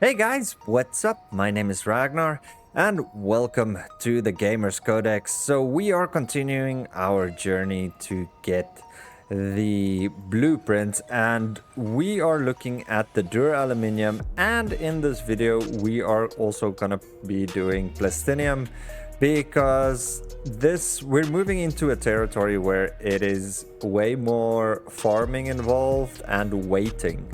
Hey guys, what's up? My name is Ragnar and welcome to the Gamers Codex. So we are continuing our journey to get the blueprints and we are looking at the Duraluminum, and in this video we are also gonna be doing Plastinium because we're moving into a territory where it is way more farming involved and waiting.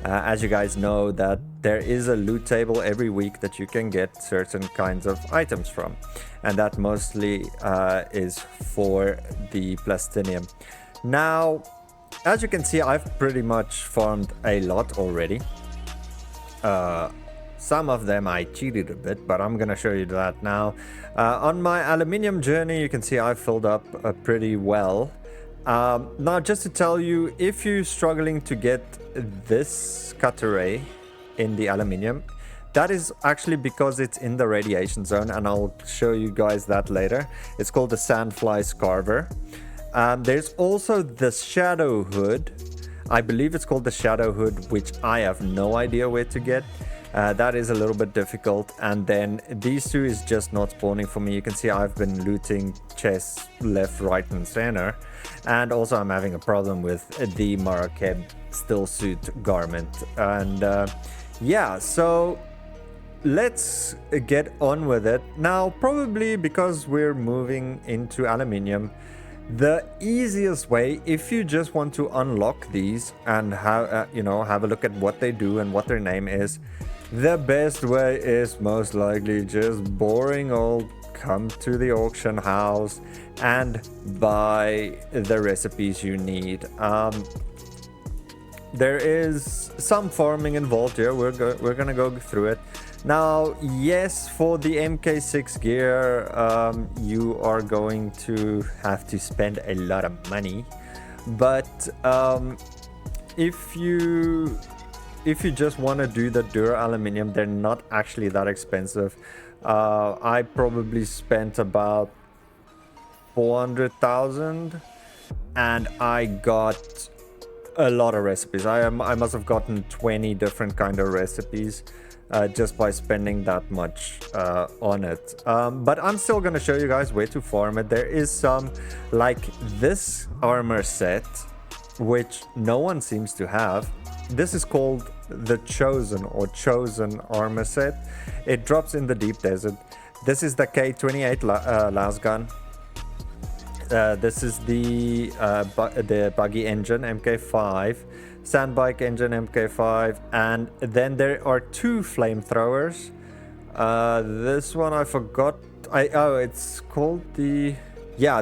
As you guys know, that there is a loot table every week that you can get certain kinds of items from, and that mostly is for the Plastinium. Now, as you can see, I've pretty much farmed a lot already. Some of them I cheated a bit, but I'm gonna show you that now. On my aluminium journey, you can see I filled up pretty well. Now, just to tell you, if you're struggling to get this cut array in the aluminium, that is actually because it's in the radiation zone, and I'll show you guys that later. It's called the Sandfly Scarver. There's also the Shadow Hood. I believe it's called the Shadow Hood, which I have no idea where to get. That is a little bit difficult, and then these two is just not spawning for me. You can see I've been looting chests left, right and center, and also I'm having a problem with the Marakeb still suit garment. And yeah, so let's get on with it now. Probably because we're moving into aluminium, the easiest way, if you just want to unlock these and have have a look at what they do and what their name is, the best way is most likely just boring old come to the auction house and buy the recipes you need. There is some farming involved here. We're gonna go through it now. Yes, for the MK6 gear, you are going to have to spend a lot of money, but if you just want to do the Duraluminum, they're not actually that expensive. I probably spent about 400,000 and I got a lot of recipes. I must have gotten 20 different kind of recipes just by spending that much on it. But I'm still going to show you guys where to farm it. There is some, like this armor set, which no one seems to have. This is called the Chosen armor set. It drops in the deep desert. This is the K28 las gun. This is the buggy engine MK5, sandbike engine MK5, and then there are two flamethrowers. This one I forgot. It's called the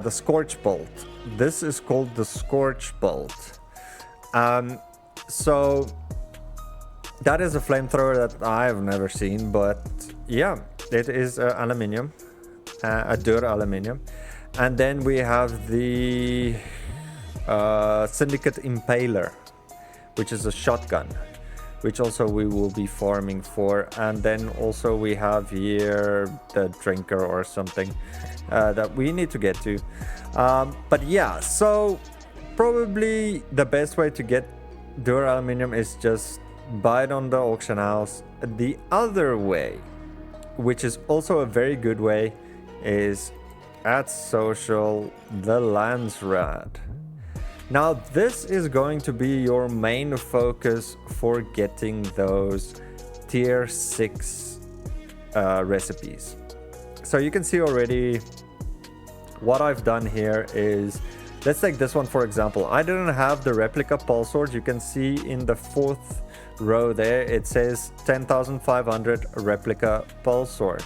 Scorch Bolt. This is called the Scorch Bolt. So that is a flamethrower that I've never seen, but yeah, it is aluminium, a Duraluminum. And then we have the Syndicate Impaler, which is a shotgun, which also we will be farming for. And then also we have here the drinker or something that we need to get to. But yeah, so probably the best way to get Duraluminum is just buy it on the auction house. The other way, which is also a very good way, is at social, the Landsraad. Now this is going to be your main focus for getting those tier 6 recipes. So you can see already what I've done here is, let's take this one for example. I didn't have the replica pulse sword. You can see in the 4th row there it says 10,500 replica pulse sword.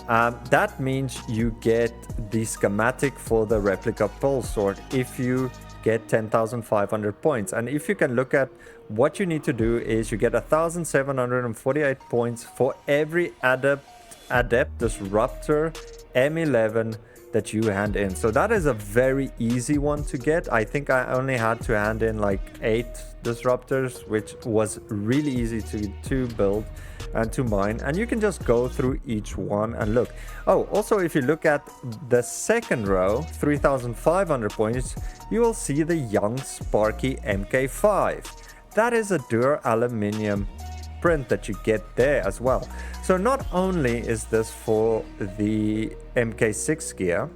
That means you get the schematic for the replica pulse sword if you get 10,500 points. And if you can look at what you need to do is you get 1,748 points for every adept disruptor M11 that you hand in. So that is a very easy one to get. I think I only had to hand in like 8 disruptors, which was really easy to build and to mine. And you can just go through each one and look. Oh, also if you look at the 2nd row, 3,500 points, you will see the young sparky MK5. That is a Duraluminum print that you get there as well. So not only is this for the MK6 gear,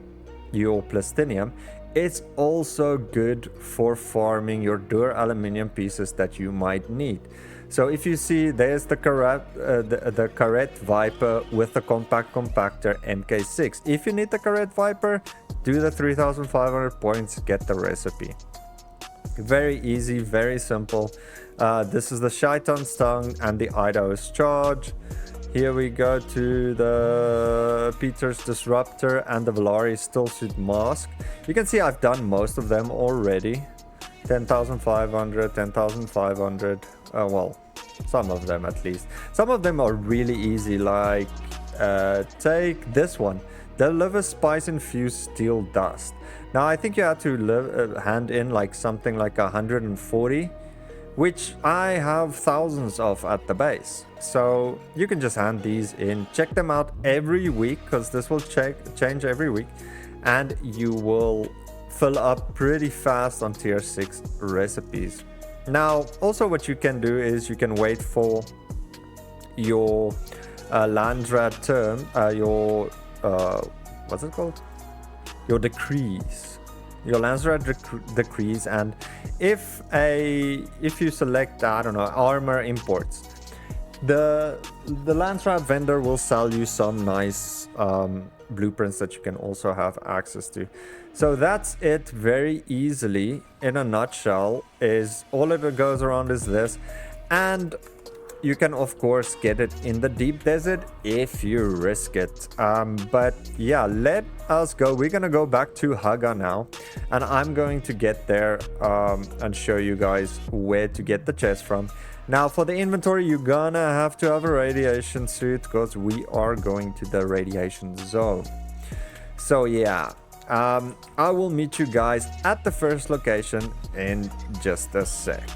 your Plastinium, it's also good for farming your Duraluminum pieces that you might need. So if you see, there's the Carrette Viper with the compact compactor MK6. If you need the Carrette Viper, do the 3,500 points, get the recipe. Very easy, very simple. This is the Shaitan's Tongue and the Idaho's Charge. Here we go to the Peter's Disruptor and the Valari Stillsuit Mask. You can see I've done most of them already. 10,500, 10,500. Well, some of them at least. Some of them are really easy, like take this one. Deliver Spice Infused Steel Dust. Now I think you have to hand in like something like 140. Which I have thousands of at the base. So you can just hand these in, check them out every week, because this will change every week, and you will fill up pretty fast on tier 6 recipes. Now also what you can do is you can wait for your Landsraad term, what's it called? Your decrees. Your Landsraad decrees, and if you select, I don't know, armor imports, the Landsraad vendor will sell you some nice blueprints that you can also have access to. So that's it, very easily, in a nutshell, is all it goes around is this. And you can of course get it in the deep desert if you risk it. But yeah, let us go. We're gonna go back to Haga now, and I'm going to get there and show you guys where to get the chest from. Now for the inventory, you're gonna have to have a radiation suit because we are going to the radiation zone. So yeah, I will meet you guys at the first location in just a sec.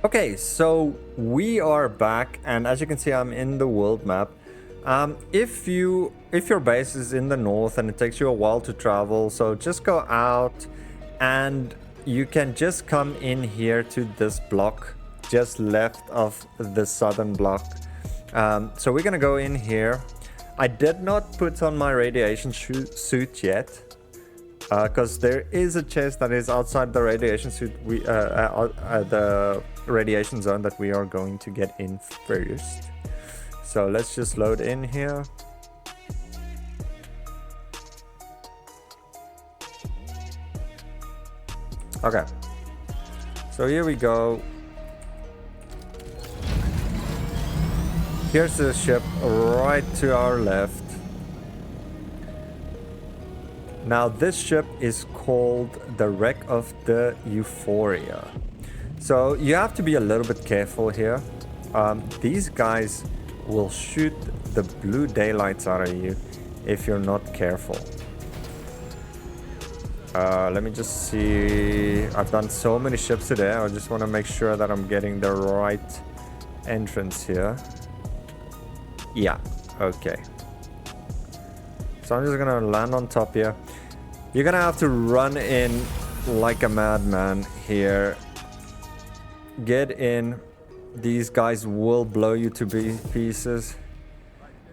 Okay, so we are back, and as you can see, I'm in the world map. If your base is in the north and it takes you a while to travel, so just go out and you can just come in here to this block just left of the southern block. So we're gonna go in here. I did not put on my radiation suit yet, because there is a chest that is outside the radiation suit, the radiation zone that we are going to get in first. So let's just load in here. Okay, so here we go. Here's the ship right to our left. Now this ship is called the Wreck of the Euphoria. So you have to be a little bit careful here. These guys will shoot the blue daylights out of you if you're not careful. Let me just see. I've done so many ships today. I just want to make sure that I'm getting the right entrance here. Yeah, okay. So I'm just gonna land on top here. You're gonna have to run in like a madman here. Get in. These guys will blow you to pieces.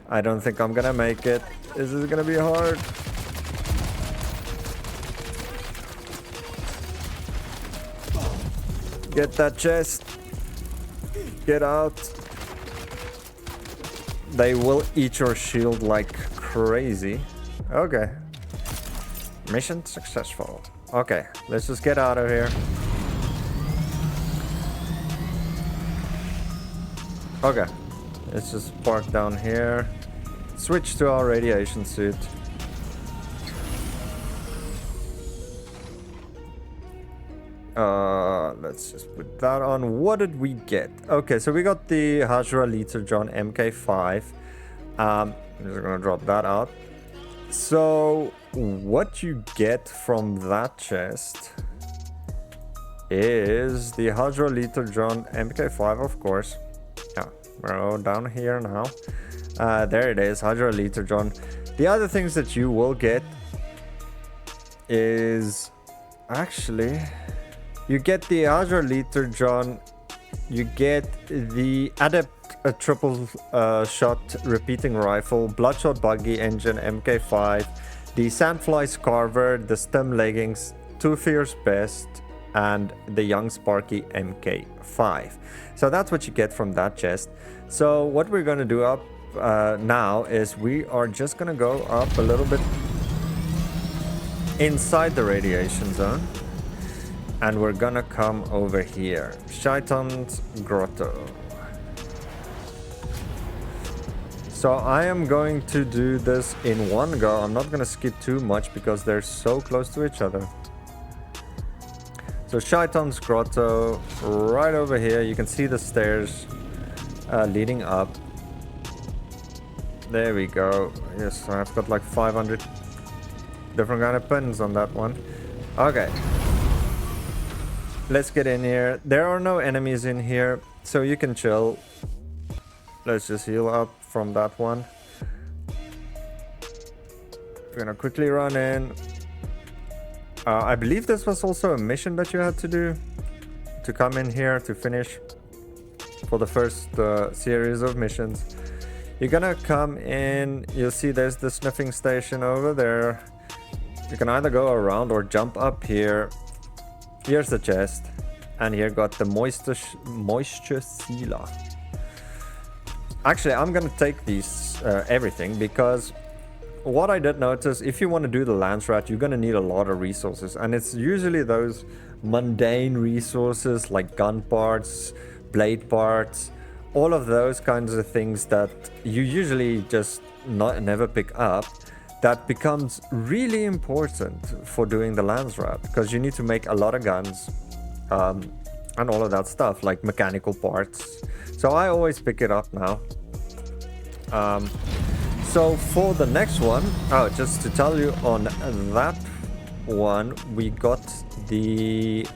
I don't think I'm gonna make it. This is gonna be hard. Get that chest. Get out. They will eat your shield like crazy. Okay. Mission successful. Okay, let's just get out of here. Okay, let's just park down here. Switch to our radiation suit. Let's just put that on. What did we get? Okay, so we got the Haga Basin MK5. I'm just gonna drop that out. So what you get from that chest is the Haga Basin MK5, of course. Yeah, we're down here now. There it is, Haga Basin. The other things that you will get is actually you get the Haga Basin you get the Adept triple shot repeating rifle, Bloodshot buggy engine MK5, the Sandfly Carver, the Stem leggings, 2 Fierce Best, and the Young Sparky MK5. So that's what you get from that chest. So what we're going to do up now is we are just going to go up a little bit inside the radiation zone. And we're gonna come over here. Shaitan's Grotto. So I am going to do this in one go. I'm not gonna skip too much because they're so close to each other. So Shaitan's Grotto, right over here. You can see the stairs leading up. There we go. Yes, I've got like 500 different kind of pins on that one. Okay. Let's get in here. There are no enemies in here, so you can chill. Let's just heal up from that one. We're gonna quickly run in. I believe this was also a mission that you had to do to come in here to finish for the first series of missions. You're gonna come in, you'll see there's the sniffing station over there. You can either go around or jump up here. Here's the chest, and here got the moisture sealer. Actually, I'm gonna take these everything, because what I did notice, if you want to do the Landsraad, you're gonna need a lot of resources, and it's usually those mundane resources like gun parts, blade parts, all of those kinds of things that you usually just never pick up. That becomes really important for doing the Landsraad, because you need to make a lot of guns and all of that stuff, like mechanical parts. So I always pick it up now. So for the next one, just to tell you, on that one we got the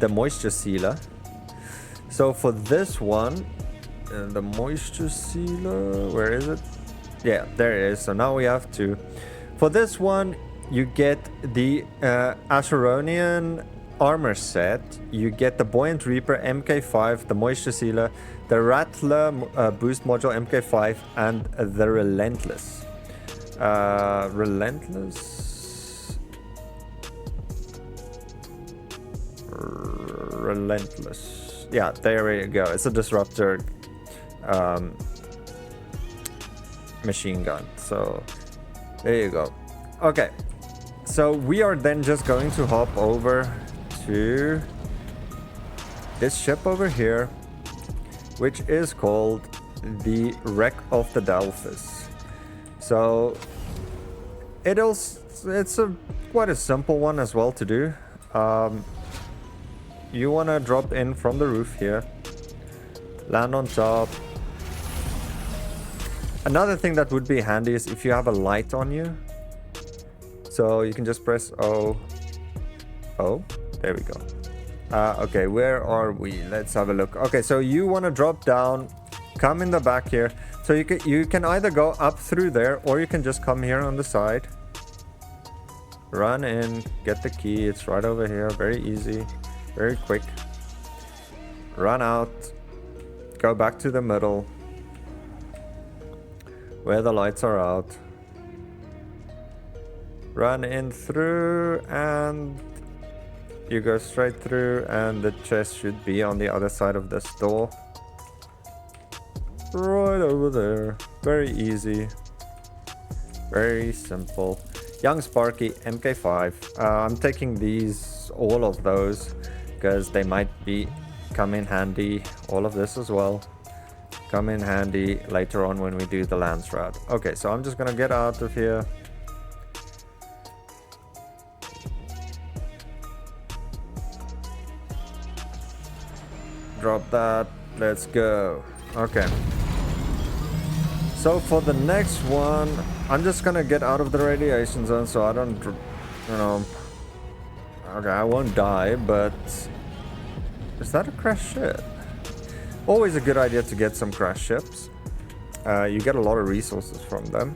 moisture sealer. So for this one, the moisture sealer, where is it? Yeah, there it is. So now we have two. For this one, you get the Asheronian armor set. You get the Buoyant Reaper MK5, the Moisture Sealer, the Rattler boost module MK5, and the Relentless. Relentless. Yeah, there we go. It's a disruptor machine gun. So there you go. Okay, so we are then just going to hop over to this ship over here, which is called the Wreck of the Delphus. So it's quite a simple one as well to do. You want to drop in from the roof here, land on top. Another thing that would be handy is if you have a light on you. So you can just press O. Oh, there we go. Okay, where are we? Let's have a look. Okay, so you want to drop down, come in the back here. So you can either go up through there, or you can just come here on the side. Run in, get the key. It's right over here. Very easy, very quick. Run out, go back to the middle, where the lights are out. Run in through, and you go straight through, and the chest should be on the other side of this door. Right over there. Very easy. Very simple. Young Sparky MK5. I'm taking these, all of those, because they might come in handy. All of this as well. Come in handy later on when we do the Landsraad. Okay, so I'm just gonna get out of here. Drop that. Let's go. Okay. So for the next one, I'm just gonna get out of the radiation zone so I don't, okay, I won't die, but is that a crash ship? Always a good idea to get some crash ships. You get a lot of resources from them.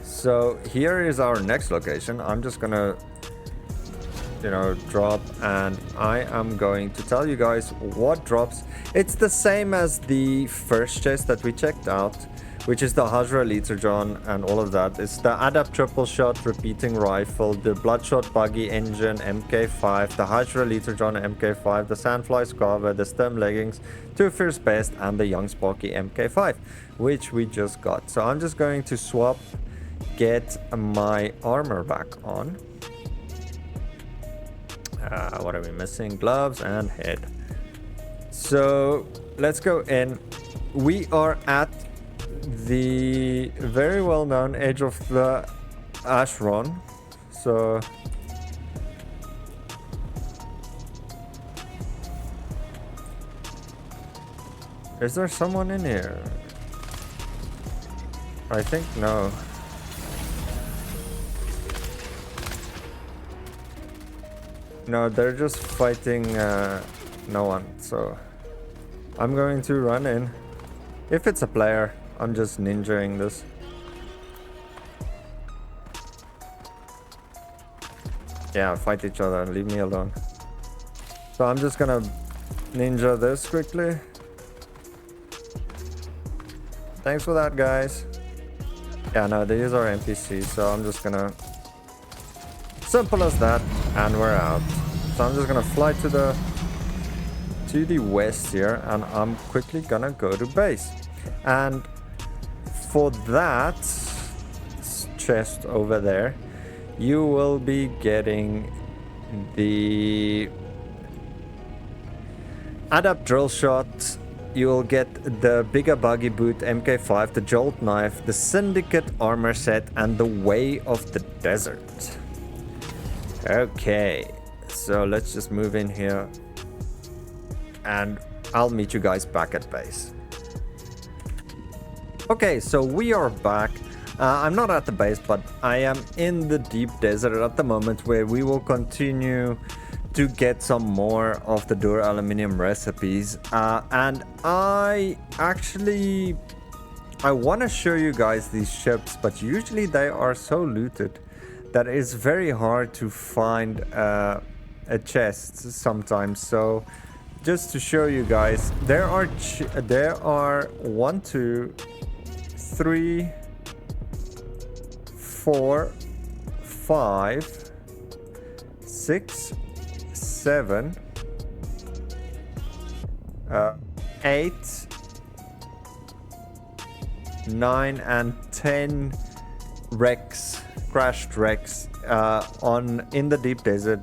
So here is our next location. I'm just gonna drop, and I am going to tell you guys what drops. It's the same as the first chest that we checked out, which is the Hydra Literjon and all of that. It's the Adapt Triple Shot Repeating Rifle, the Bloodshot Buggy Engine MK5, the Hydra Literjon MK5, the Sandfly Scarver, the Stem Leggings, Two Fierce Best, and the Young Sparky MK5, which we just got. So I'm just going to swap, get my armor back on. What are we missing? Gloves and head. So let's go in. We are at the very well-known edge of the Ashron. So is there someone in here? I think no. No, they're just fighting no one, so I'm going to run in. If it's a player, I'm just ninjaing this. Yeah, fight each other and leave me alone. So I'm just gonna ninja this quickly. Thanks for that, guys. Yeah, no, these are NPCs, so I'm just gonna... Simple as that, and we're out. So I'm just gonna fly to the west here, and I'm quickly gonna go to base. And for that chest over there, you will be getting the Adapt Drill Shot. You'll get the Bigger Buggy Boot MK5, the Jolt Knife, the Syndicate Armor Set, and the Way of the Desert. Okay, so let's just move in here, and I'll meet you guys back at base. Okay, so we are back. I'm not at the base, but I am in the deep desert at the moment, where we will continue to get some more of the Duraluminum recipes. And I want to show you guys these ships, but usually they are so looted that it's very hard to find a chest sometimes. So just to show you guys, there are 1, 2, 3, 4, 5, 6, 7, 8, 9, and 10 wrecks, crashed wrecks in the deep desert.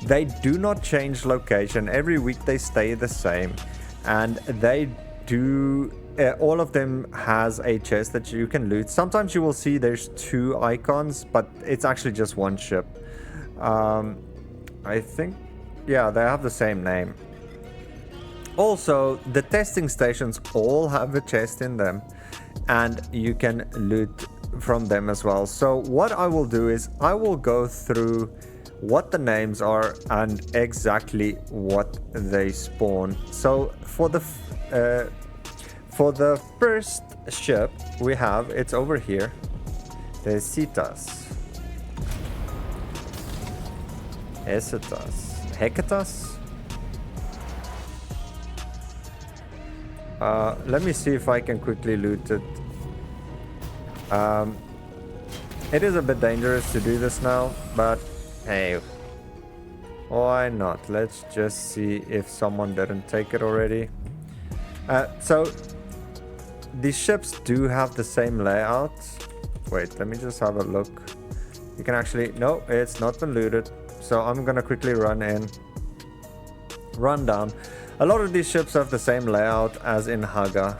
They do not change location. Every week they stay the same, and they do all of them has a chest that you can loot. Sometimes you will see there's 2 icons, but it's actually just one ship. I think, yeah, they have the same name. Also, the testing stations all have a chest in them, and you can loot from them as well. So what I will do is I will go through what the names are and exactly what they spawn. So for the first ship we have, it's over here, the Citas, Hecitas, Hecatus. Let me see if I can quickly loot it. It is a bit dangerous to do this now, but hey, why not? Let's just see if someone didn't take it already. So these ships do have the same layout. Wait, let me just have a look. You can actually, no, it's not been looted. So I'm gonna quickly run down. A lot of these ships have the same layout as in Haga,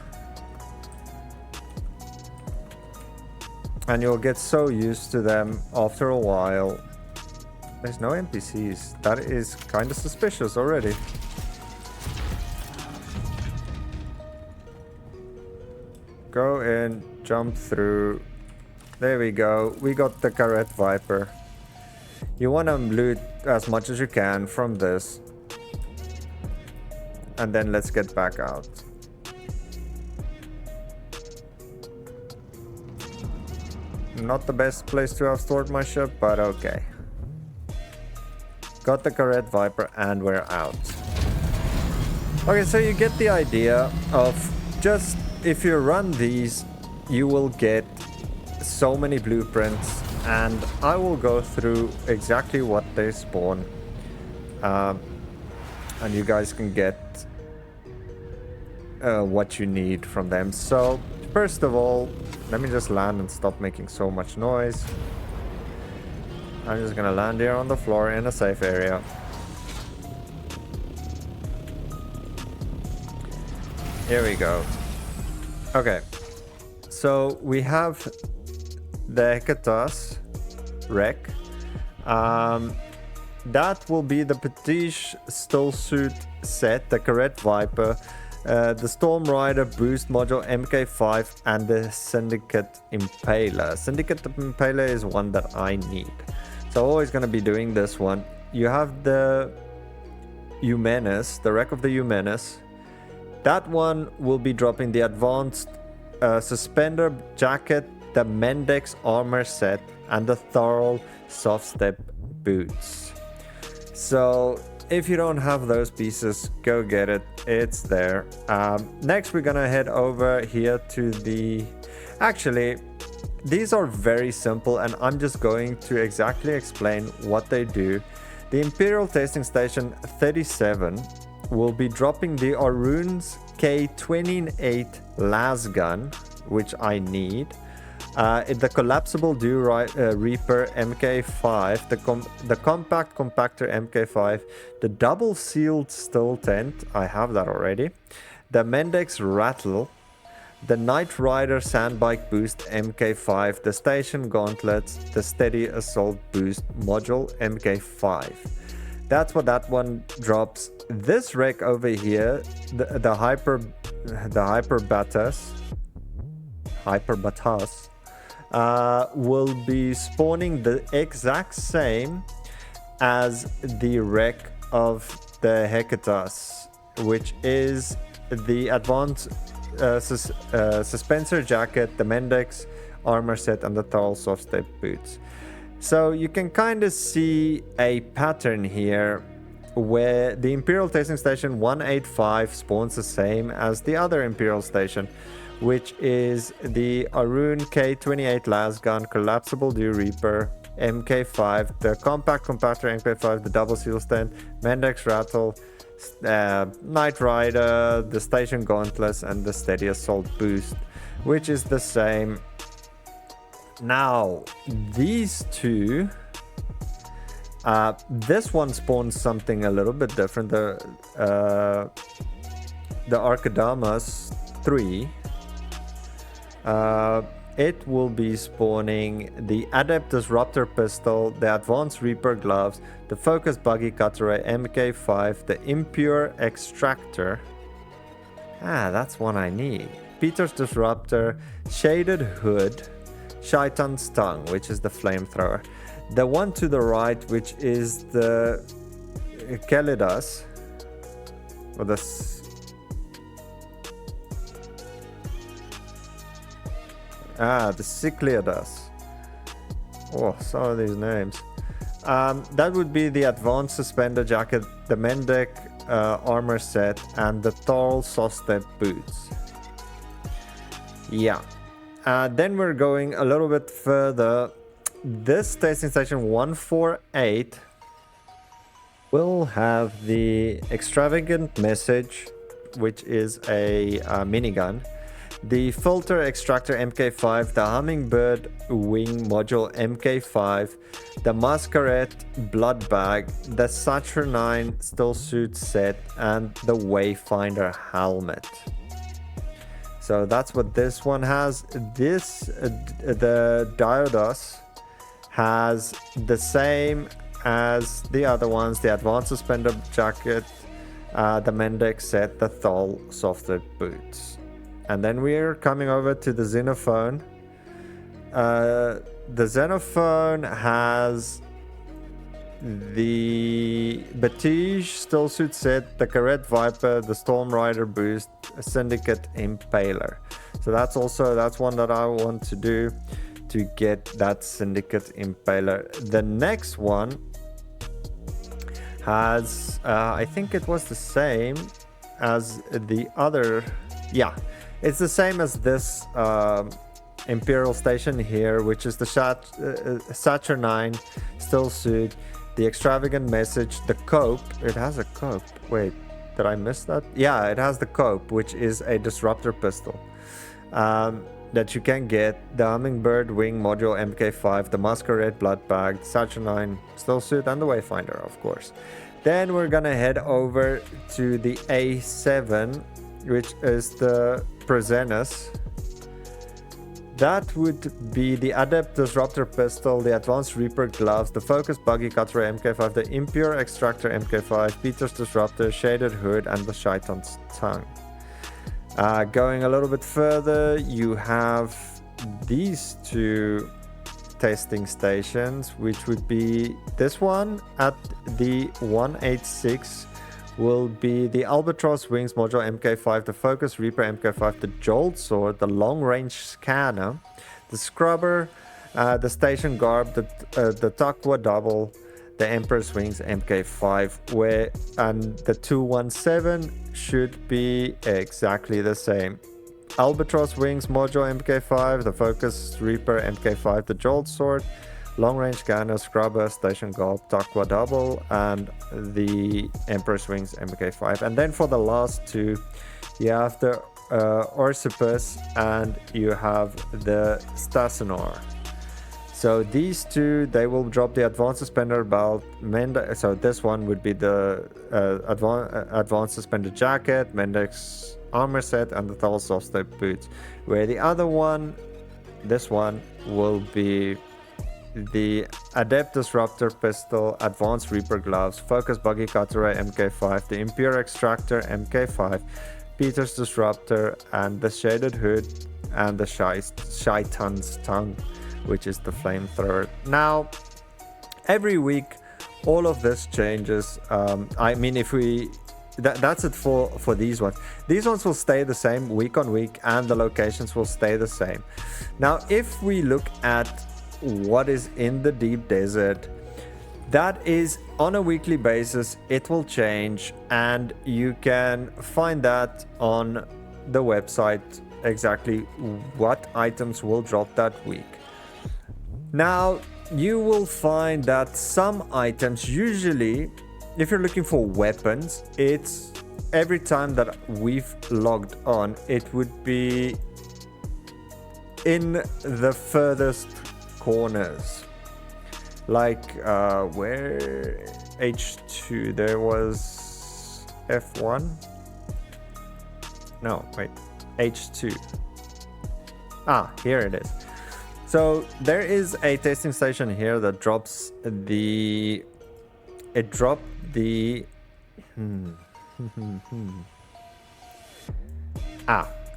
and you'll get so used to them after a while. There's no NPCs. That is kind of suspicious already. Go in, jump through. There we go. We got the Carrette Viper. You want to loot as much as you can from this, and then let's get back out. Not the best place to have stored my ship, but okay. got the Correct Viper, and we're out. Okay, so you get the idea of just if you run these, you will get so many blueprints, and I will go through exactly what they spawn, and you guys can get what you need from them. So first of all, let me just land and stop making so much noise. I'm just gonna land here on the floor in a safe area. Here we go. Okay, so we have the Hecatos wreck. That will be the Prestige Still Suit set, the Correct Viper, the Storm Rider Boost Module MK5, and the Syndicate Impaler. Syndicate Impaler is one that I need, so I'm always going to be doing this one. You have the Eumenes, the wreck of the Eumenes. That one will be dropping the Advanced Suspender Jacket, the Mendex Armor Set, and the Thorough Soft Step Boots. So if you don't have those pieces, go get it. It's there. Next, we're gonna head over here to the... Actually, these are very simple, and I'm just going to exactly explain what they do. The Imperial Testing Station 37 will be dropping the Arun's K28 lasgun, which I need. The collapsible Reaper MK5, the compact compactor MK5, the double sealed still tent, I have that already, the Mendex Rattle, the Knight Rider Sandbike Boost MK5, the Station Gauntlets, the Steady Assault Boost Module MK5. That's what that one drops. This wreck over here, the Hyperbatas, will be spawning the exact same as the wreck of the Hecatos, which is the Advanced Suspensor Jacket, the Mendex Armor Set, and the Thal Soft Step Boots. So you can kind of see a pattern here where the Imperial Testing Station 185 spawns the same as the other Imperial Station, which is the Arun K28 lasgun, collapsible Reaper MK5, the compact compactor MK5, the double seal stand, Mendex Rattle, Knight Rider, the Station Gauntlets, and the Steady Assault Boost, which is the same. Now, these two, this one spawns something a little bit different. The Archadamas 3, it will be spawning the Adept Disruptor Pistol, the Advanced Reaper Gloves, the Focus Buggy Cutaway MK5, the Impure Extractor. That's one I need. Peter's Disruptor, Shaded Hood, Shaitan's Tongue, which is the flamethrower. The one to the right, which is the Kelidas, or the Cycliadas. Oh, some of these names. That would be the Advanced Suspender Jacket, the Mendek Armor Set, and the Thal Soft Step Boots. Yeah. Then we're going a little bit further. This testing station 148 will have the Extravagant Message, which is a minigun, the Filter Extractor MK5, the Hummingbird Wing Module MK5, the Masquerade Blood Bag, the Saturnine Still Suit Set, and the Wayfinder Helmet. So that's what this one has. This, the Diodos, has the same as the other ones, the Advanced Suspender Jacket, the Mendex Set, the Thal Softed Boots. And then we're coming over to the Xenophone. The Xenophone has the Batige Still Suit Set, the Correct Viper, the Storm Rider Boost, Syndicate Impaler. So that's one that I want to do to get that Syndicate Impaler. The next one has, I think it was the same as the other. Yeah, it's the same as this Imperial station here, which is the Saturnine still suit, the extravagant message, the cope. It has a cope. Wait, did I miss that? Yeah, it has the cope, which is a disruptor pistol that you can get, the Hummingbird Wing Module MK5, the Masquerade Blood Bag, the Saturnine still suit, and the Wayfinder, of course. Then we're gonna head over to the A7, which is the Presenus. That would be the Adept Disruptor Pistol, the Advanced Reaper Gloves, the Focus Buggy Cutter MK5, the Impure Extractor MK5, Peter's Disruptor, Shaded Hood, and the Shaitan's Tongue. Going a little bit further, you have these two testing stations, which would be this one at the 186 will be the Albatross Wings Module MK5, the Focus Reaper MK5, the Jolt Sword, the Long Range Scanner, the Scrubber, the Station Garb, the Takwa Double, the Emperor's Wings MK5, and the 217 should be exactly the same. Albatross Wings Module MK5, the Focus Reaper MK5, the Jolt Sword, Long Range Scanner, Scrubber, Station Garb, Takwa Double, and the Emperor's Wings MK5. And then for the last two, you have the Orsipus and you have the Stasinor. So these two, they will drop the Advanced Suspender Belt. So this one would be the Advanced Suspender Jacket, Mendex Armor Set, and the Thal Soft-Step Boots. Where the other one, this one, will be the Adept Disruptor Pistol, Advanced Reaper Gloves, Focus Buggy Cutter MK5, the Impure Extractor MK5, Peter's Disruptor, and the Shaded Hood, and the Shaitan's Tongue, which is the flamethrower. Now, every week, all of this changes. I mean, if we... that's it for these ones. These ones will stay the same week on week, and the locations will stay the same. Now, if we look at what is in the deep desert, that is on a weekly basis. It will change, and you can find that on the website exactly what items will drop that week. Now, you will find that some items, usually if you're looking for weapons, it's every time that we've logged on, it would be in the furthest corners, like where H2 there was F1, no wait, H2, here it is. So there is a testing station here that drops the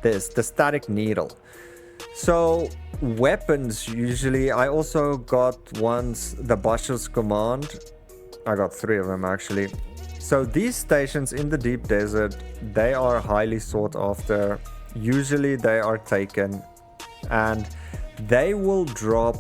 the static needle. So weapons, usually I also got once the Basha's Command. I got 3 of them actually. So these stations in the deep desert, they are highly sought after. Usually they are taken, and they will drop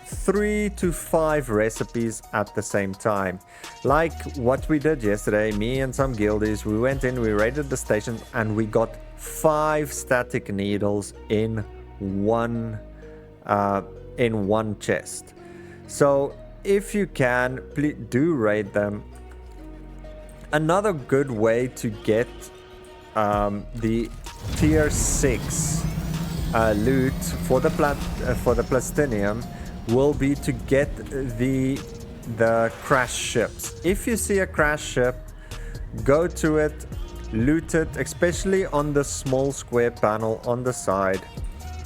3 to 5 recipes at the same time. Like what we did yesterday, me and some guildies, we went in, we raided the station, and we got 5 static needles in one chest. So if you can, please do raid them. Another good way to get the tier 6 loot for the Plastinium will be to get the crash ships. If you see a crash ship, go to it, loot it, especially on the small square panel on the side,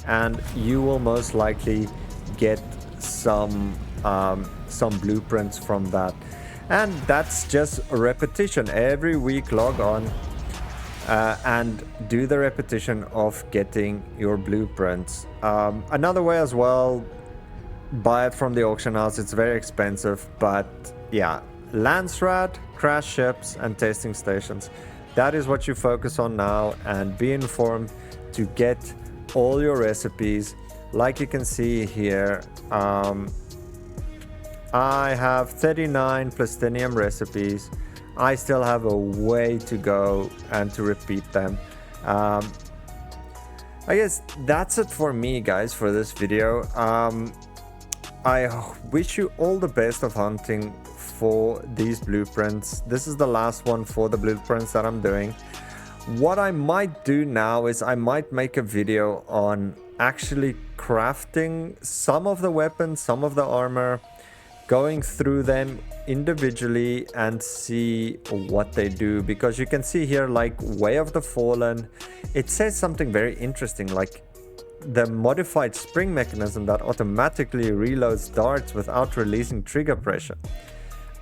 and you will most likely get some blueprints from that. And that's just a repetition. Every week log on and do the repetition of getting your blueprints. Another way as well, buy it from the auction house. It's very expensive, but yeah, Landsraad, crash ships, and testing stations. That is what you focus on now, and be informed to get all your recipes. Like you can see here, I have 39 Plastinium recipes. I still have a way to go and to repeat them. I guess that's it for me, guys, for this video. I wish you all the best of hunting for these blueprints. This is the last one for the blueprints that I'm doing. What I might do now is I might make a video on actually crafting some of the weapons, some of the armor, going through them individually and see what they do, because you can see here, like Way of the Fallen, it says something very interesting, like the modified spring mechanism that automatically reloads darts without releasing trigger pressure.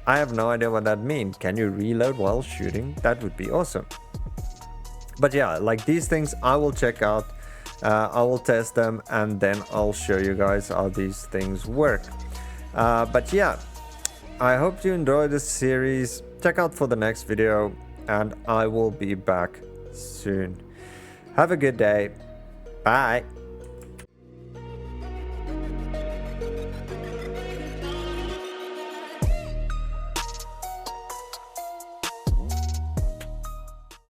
I have no idea what that means. Can you reload while shooting? That would be awesome. But yeah, like these things I will check out, I will test them, and then I'll show you guys how these things work. But yeah, I hope you enjoyed this series. Check out for the next video, and I will be back soon. Have a good day. Bye.